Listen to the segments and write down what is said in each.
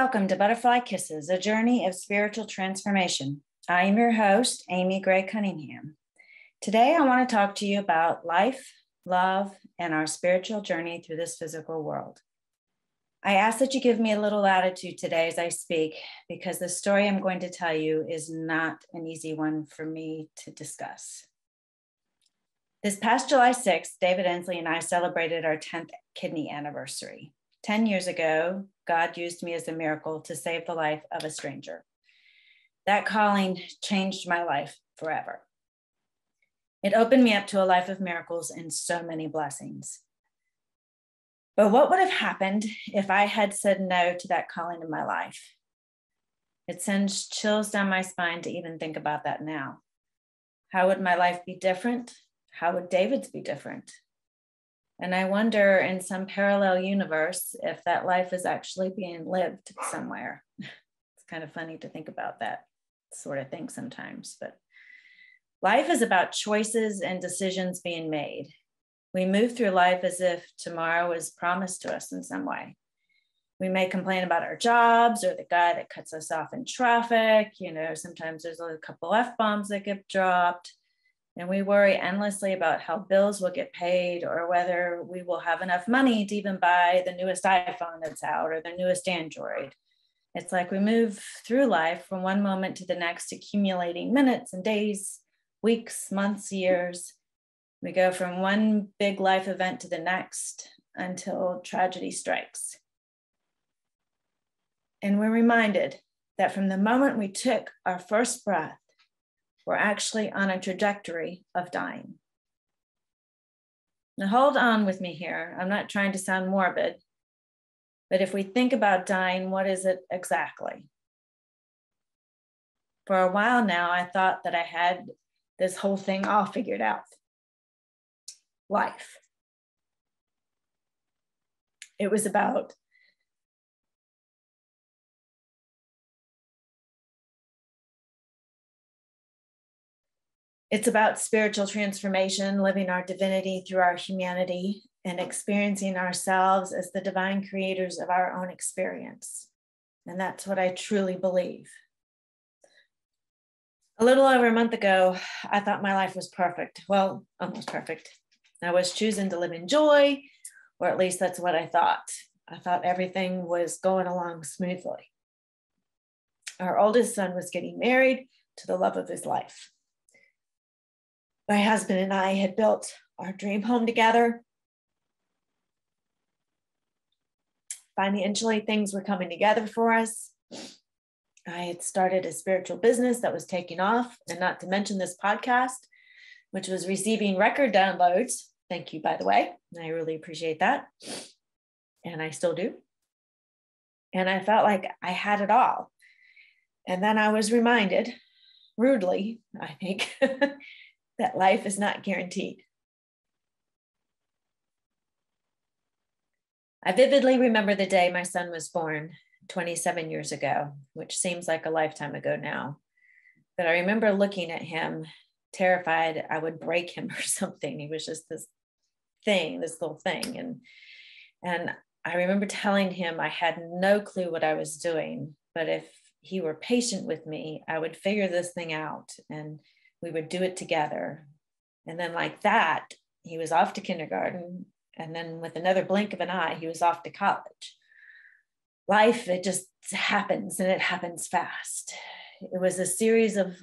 welcome to Butterfly Kisses, a journey of spiritual transformation. I am your host, Amy Gray-Cunningham. Today, I want to talk to you about life, love, and our spiritual journey through this physical world. I ask that you give me a little latitude today as I speak, because the story I'm going to tell you is not an easy one for me to discuss. This past July 6th, David Ensley and I celebrated our 10th kidney anniversary. 10 years ago, God used me as a miracle to save the life of a stranger. That calling changed my life forever. It opened me up to a life of miracles and so many blessings. But what would have happened if I had said no to that calling in my life? It sends chills down my spine to even think about that now. How would my life be different? How would David's be different? And I wonder, in some parallel universe, if that life is actually being lived somewhere. It's kind of funny to think about that sort of thing sometimes, but life is about choices and decisions being made. We move through life as if tomorrow is promised to us in some way. We may complain about our jobs or the guy that cuts us off in traffic. Sometimes there's a couple F-bombs that get dropped. And we worry endlessly about how bills will get paid or whether we will have enough money to even buy the newest iPhone that's out or the newest Android. It's like we move through life from one moment to the next, accumulating minutes and days, weeks, months, years. We go from one big life event to the next until tragedy strikes. And we're reminded that from the moment we took our first breath, we're actually on a trajectory of dying. Now hold on with me here. I'm not trying to sound morbid, but if we think about dying, what is it exactly? For a while now, I thought that I had this whole thing all figured out. Life. It was about It's about spiritual transformation, living our divinity through our humanity, and experiencing ourselves as the divine creators of our own experience. And that's what I truly believe. A little over a month ago, I thought my life was perfect. Well, almost perfect. I was choosing to live in joy, or at least that's what I thought. I thought everything was going along smoothly. Our oldest son was getting married to the love of his life. My husband and I had built our dream home together. Financially, things were coming together for us. I had started a spiritual business that was taking off, and not to mention this podcast, which was receiving record downloads. Thank you, by the way. I really appreciate that. And I still do. And I felt like I had it all. And then I was reminded, rudely, I think, that life is not guaranteed. I vividly remember the day my son was born 27 years ago, which seems like a lifetime ago now. But I remember looking at him, terrified I would break him or something. He was just this little thing. And I remember telling him I had no clue what I was doing, but if he were patient with me, I would figure this thing out and we would do it together. And then like that, he was off to kindergarten. And then with another blink of an eye, he was off to college. Life, it just happens, and it happens fast. It was a series of,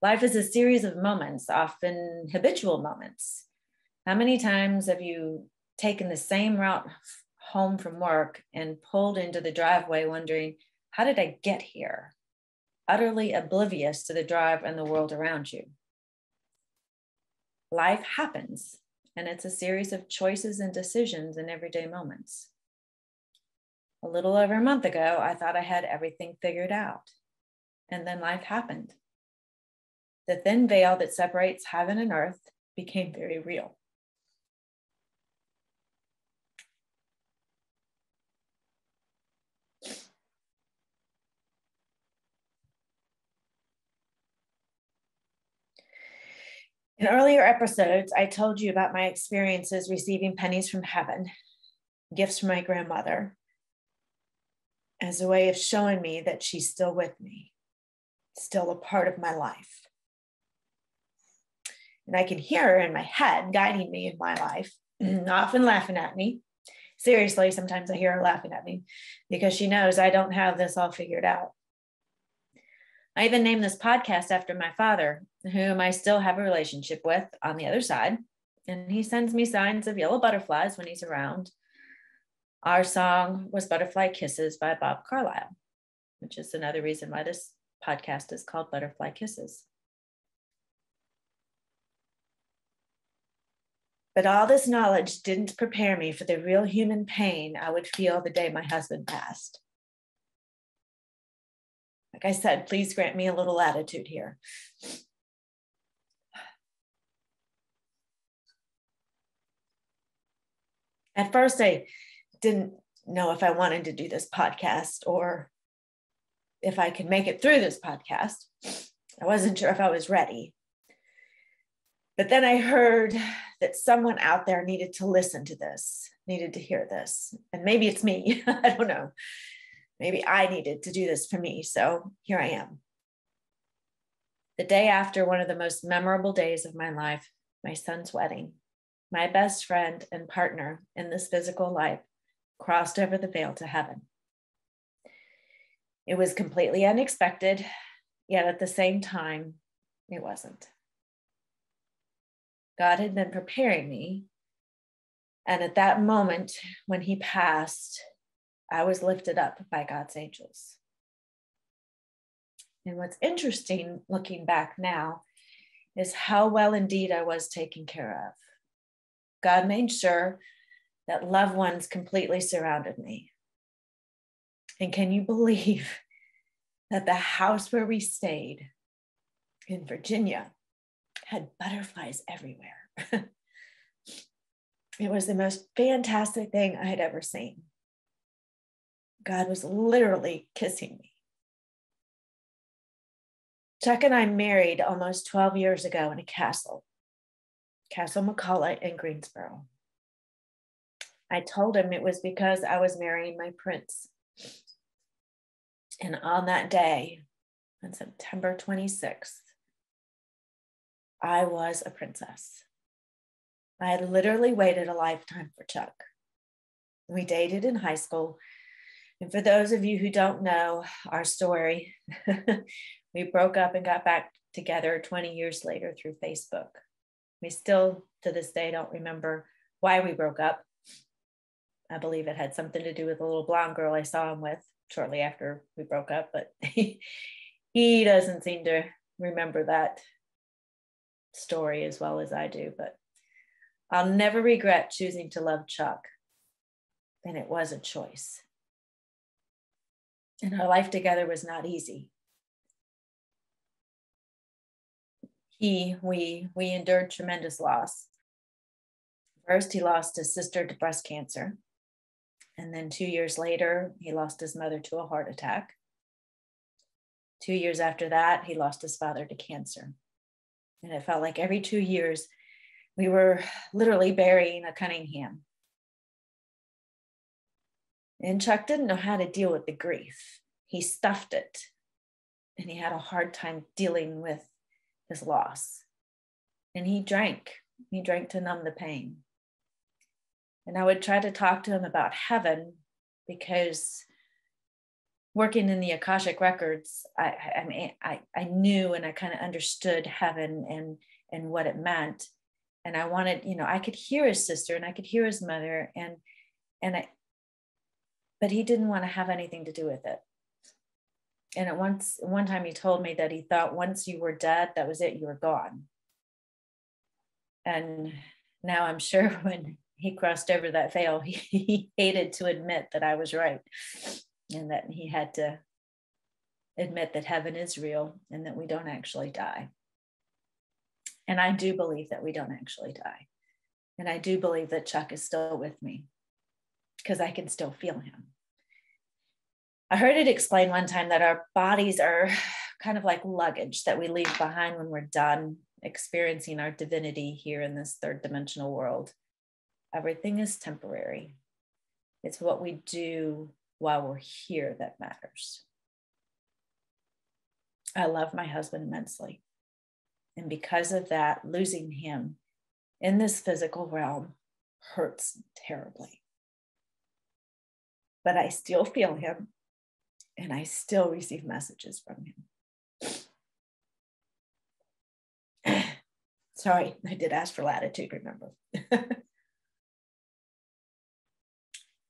life is a series of moments, often habitual moments. How many times have you taken the same route home from work and pulled into the driveway wondering, how did I get here? Utterly oblivious to the drive and the world around you. Life happens, and it's a series of choices and decisions in everyday moments. A little over a month ago, I thought I had everything figured out, and then life happened. The thin veil that separates heaven and earth became very real. In earlier episodes, I told you about my experiences receiving pennies from heaven, gifts from my grandmother. as a way of showing me that she's still with me, still a part of my life. And I can hear her in my head guiding me in my life, often laughing at me. Seriously, sometimes I hear her laughing at me because she knows I don't have this all figured out. I even named this podcast after my father, whom I still have a relationship with on the other side. And he sends me signs of yellow butterflies when he's around. Our song was Butterfly Kisses by Bob Carlyle, which is another reason why this podcast is called Butterfly Kisses. But all this knowledge didn't prepare me for the real human pain I would feel the day my husband passed. Like I said, please grant me a little latitude here. At first, I didn't know if I wanted to do this podcast or if I could make it through this podcast. I wasn't sure if I was ready. But then I heard that someone out there needed to listen to this, needed to hear this. And maybe it's me. I don't know. Maybe I needed to do this for me. So here I am. The day after one of the most memorable days of my life, my son's wedding, my best friend and partner in this physical life crossed over the veil to heaven. It was completely unexpected, yet at the same time, it wasn't. God had been preparing me. And at that moment, when he passed, I was lifted up by God's angels. And what's interesting looking back now is how well indeed I was taken care of. God made sure that loved ones completely surrounded me. And can you believe that the house where we stayed in Virginia had butterflies everywhere? It was the most fantastic thing I had ever seen. God was literally kissing me. Chuck and I married almost 12 years ago in a Castle McCullough in Greensboro. I told him it was because I was marrying my prince. And on that day, on September 26th, I was a princess. I had literally waited a lifetime for Chuck. We dated in high school. And for those of you who don't know our story, we broke up and got back together 20 years later through Facebook. We still, to this day, don't remember why we broke up. I believe it had something to do with a little blonde girl I saw him with shortly after we broke up, but he doesn't seem to remember that story as well as I do. But I'll never regret choosing to love Chuck. And it was a choice. And our life together was not easy. We endured tremendous loss. First, he lost his sister to breast cancer. And then 2 years later, he lost his mother to a heart attack. 2 years after that, he lost his father to cancer. And it felt like every 2 years, we were literally burying a Cunningham. And Chuck didn't know how to deal with the grief. He stuffed it. And he had a hard time dealing with his loss. And he drank. He drank to numb the pain. And I would try to talk to him about heaven because working in the Akashic records, I knew and I kind of understood heaven and what it meant. And I wanted, I could hear his sister and I could hear his mother but he didn't want to have anything to do with it. And one time he told me that he thought once you were dead, that was it, you were gone. And now I'm sure when he crossed over that veil, he hated to admit that I was right and that he had to admit that heaven is real and that we don't actually die. And I do believe that we don't actually die. And I do believe that Chuck is still with me because I can still feel him. I heard it explained one time that our bodies are kind of like luggage that we leave behind when we're done experiencing our divinity here in this third dimensional world. Everything is temporary. It's what we do while we're here that matters. I love my husband immensely. And because of that, losing him in this physical realm hurts terribly. But I still feel him, and I still receive messages from him. Sorry, I did ask for latitude, remember?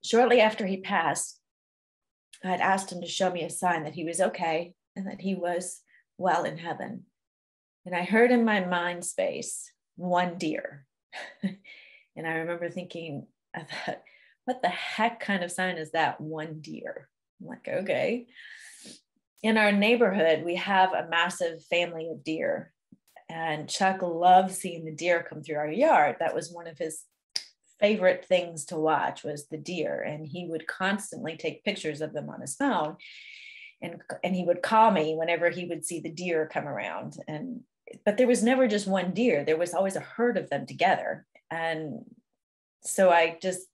Shortly after he passed, I had asked him to show me a sign that he was okay and that he was well in heaven. And I heard in my mind space, one deer. And I remember thinking, I thought, what the heck kind of sign is that, one deer? I'm like, okay. In our neighborhood, we have a massive family of deer. And Chuck loved seeing the deer come through our yard. That was one of his favorite things to watch, was the deer. And he would constantly take pictures of them on his phone. And he would call me whenever he would see the deer come around. But there was never just one deer. There was always a herd of them together. And so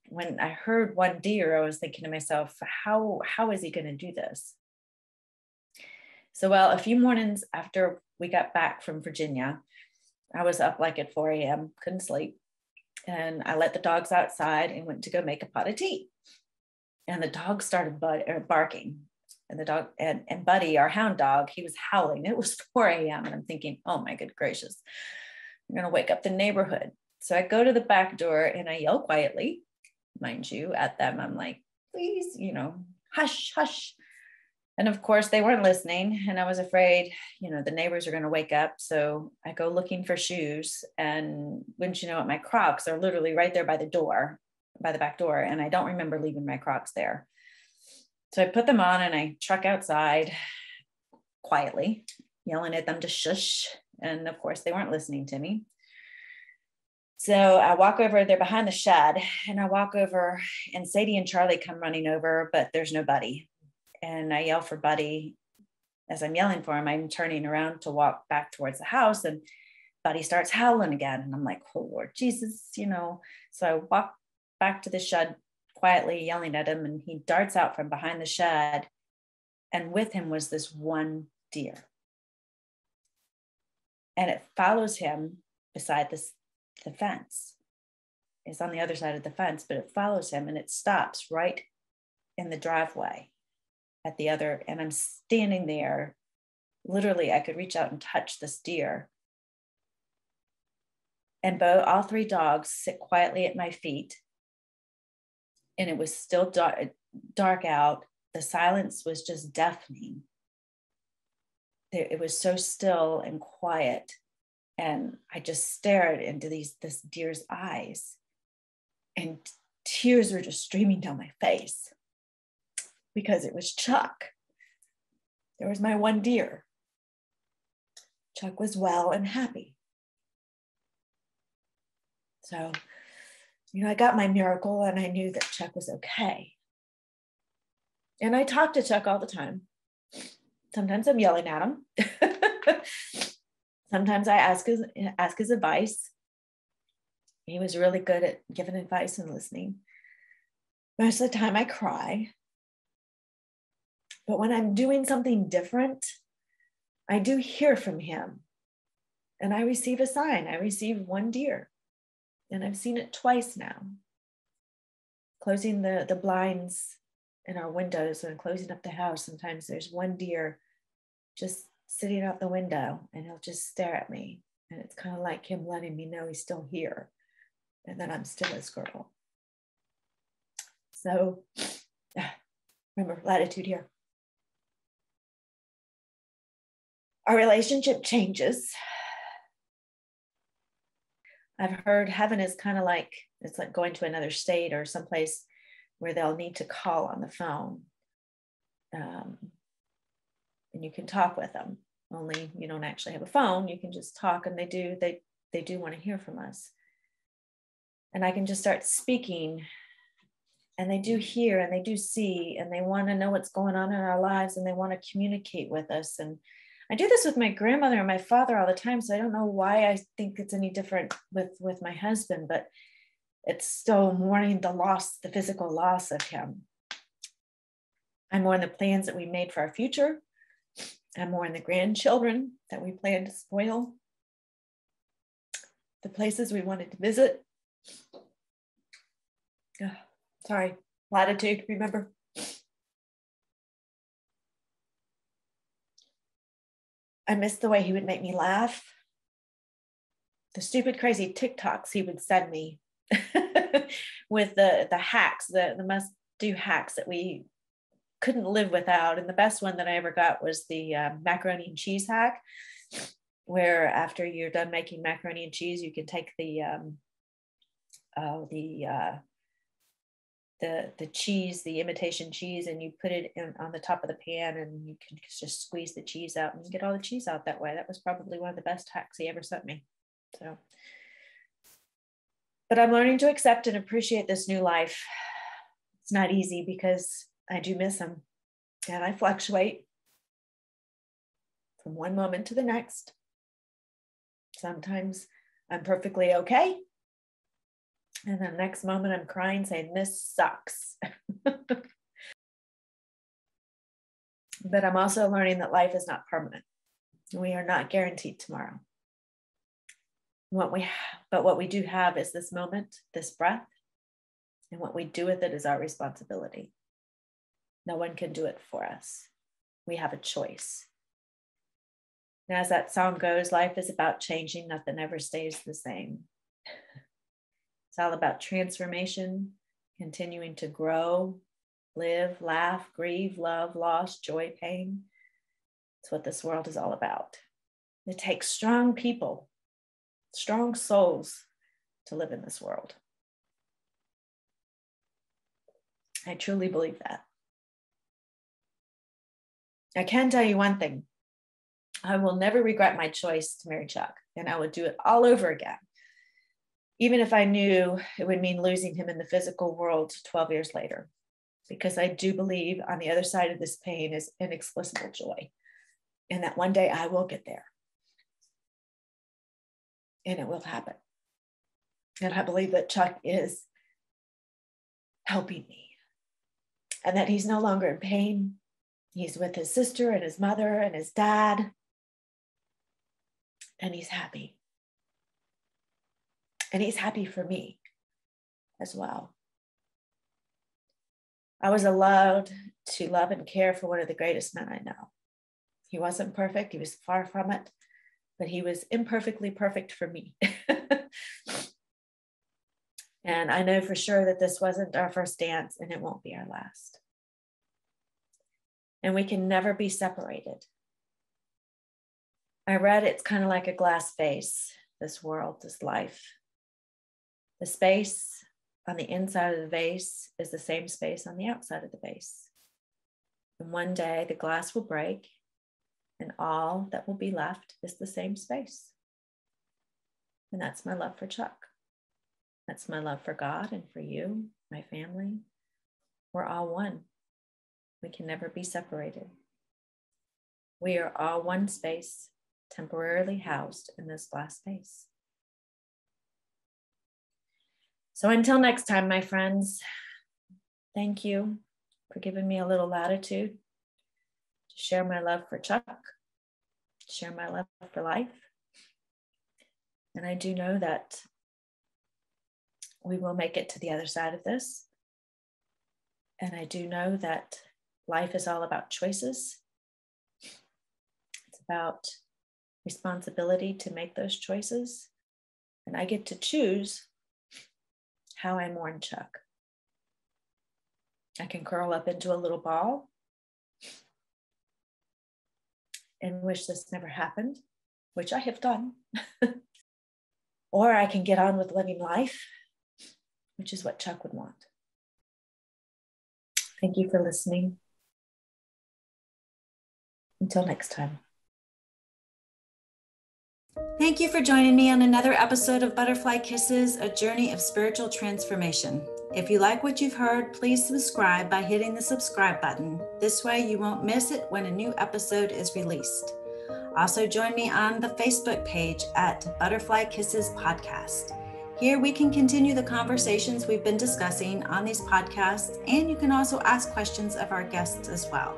when I heard one deer, I was thinking to myself, how is he going to do this? So, well, a few mornings after we got back from Virginia, I was up like at 4 a.m., couldn't sleep. And I let the dogs outside and went to go make a pot of tea. And the dogs started barking. And the dog and Buddy, our hound dog, he was howling. It was 4 a.m. And I'm thinking, oh my good gracious, I'm going to wake up the neighborhood. So I go to the back door and I yell quietly, mind you, at them. I'm like, please, hush, hush. And of course they weren't listening. And I was afraid, the neighbors are going to wake up. So I go looking for shoes. And wouldn't you know it, my Crocs are literally right there by the back door. And I don't remember leaving my Crocs there. So I put them on and I truck outside quietly, yelling at them to shush. And of course, they weren't listening to me. So I walk over, they're behind the shed, and I walk over and Sadie and Charlie come running over, but there's no Buddy. And I yell for Buddy. As I'm yelling for him, I'm turning around to walk back towards the house, and Buddy starts howling again. And I'm like, oh, Lord Jesus, So I walk back to the shed quietly, yelling at him, and he darts out from behind the shed. And with him was this one deer. And it follows him beside the fence. It's on the other side of the fence, but it follows him and it stops right in the driveway at the other. And I'm standing there. Literally, I could reach out and touch this deer. And all three dogs sit quietly at my feet. And it was still dark out. The silence was just deafening. It was so still and quiet. And I just stared into this deer's eyes. And tears were just streaming down my face. Because it was Chuck. There was my one deer. Chuck was well and happy. So, I got my miracle and I knew that Chuck was okay. And I talk to Chuck all the time. Sometimes I'm yelling at him. Sometimes I ask his advice. He was really good at giving advice and listening. Most of the time I cry. But when I'm doing something different, I do hear from him. And I receive a sign. I receive one deer. And I've seen it twice now. Closing the blinds in our windows and closing up the house. Sometimes there's one deer just sitting out the window and he'll just stare at me. And it's kind of like him letting me know he's still here and that I'm still his girl. So remember, latitude here. Our relationship changes. I've heard heaven is kind of like, it's like going to another state or someplace where they'll need to call on the phone. And you can talk with them, only you don't actually have a phone. You can just talk, and they do want to hear from us. And I can just start speaking, and they do hear and they do see, and they want to know what's going on in our lives, and they want to communicate with us. And I do this with my grandmother and my father all the time, so I don't know why I think it's any different with my husband, but it's still mourning the physical loss of him. I'm more in the plans that we made for our future. I'm more in the grandchildren that we plan to spoil, the places we wanted to visit. Latitude, remember? I miss the way he would make me laugh. The stupid, crazy TikToks he would send me with the hacks, the must-do hacks that we couldn't live without. And the best one that I ever got was the macaroni and cheese hack, where after you're done making macaroni and cheese, you can take the cheese, the imitation cheese, and you put it on the top of the pan, and you can just squeeze the cheese out and get all the cheese out that way. That was probably one of the best hacks he ever sent me. So, but I'm learning to accept and appreciate this new life. It's not easy because I do miss him, and I fluctuate from one moment to the next. Sometimes I'm perfectly okay, and the next moment I'm crying saying, this sucks. But I'm also learning that life is not permanent. We are not guaranteed tomorrow. What we do have is this moment, this breath, and what we do with it is our responsibility. No one can do it for us. We have a choice. And as that song goes, life is about changing. Nothing ever stays the same. It's all about transformation, continuing to grow, live, laugh, grieve, love, loss, joy, pain. It's what this world is all about. It takes strong people, strong souls to live in this world. I truly believe that. I can tell you one thing. I will never regret my choice to marry Chuck, and I would do it all over again, even if I knew it would mean losing him in the physical world 12 years later, because I do believe on the other side of this pain is inexplicable joy, and that one day I will get there, and it will happen. And I believe that Chuck is helping me, and that he's no longer in pain. He's with his sister and his mother and his dad, and he's happy. And he's happy for me as well. I was allowed to love and care for one of the greatest men I know. He wasn't perfect. He was far from it, but he was imperfectly perfect for me. And I know for sure that this wasn't our first dance, and it won't be our last. And we can never be separated. I read it's kind of like a glass vase, this world, this life. The space on the inside of the vase is the same space on the outside of the vase. And one day the glass will break, and all that will be left is the same space. And that's my love for Chuck. That's my love for God and for you, my family. We're all one. We can never be separated. We are all one space, temporarily housed in this glass vase. So until next time, my friends, thank you for giving me a little latitude to share my love for Chuck, to share my love for life. And I do know that we will make it to the other side of this. And I do know that life is all about choices. It's about responsibility to make those choices. And I get to choose how I mourn Chuck. I can curl up into a little ball and wish this never happened, which I have done. Or I can get on with living life, which is what Chuck would want. Thank you for listening. Until next time. Thank you for joining me on another episode of Butterfly Kisses, a journey of spiritual transformation. If you like what you've heard, please subscribe by hitting the subscribe button. This way you won't miss it when a new episode is released. Also join me on the Facebook page at Butterfly Kisses Podcast. Here we can continue the conversations we've been discussing on these podcasts, and you can also ask questions of our guests as well.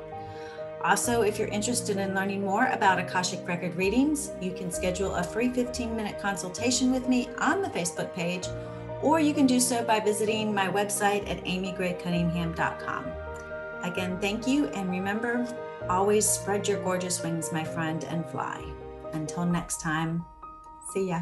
Also, if you're interested in learning more about Akashic Record readings, you can schedule a free 15-minute consultation with me on the Facebook page, or you can do so by visiting my website at amygray-cunningham.com. Again, thank you, and remember, always spread your gorgeous wings, my friend, and fly. Until next time, see ya.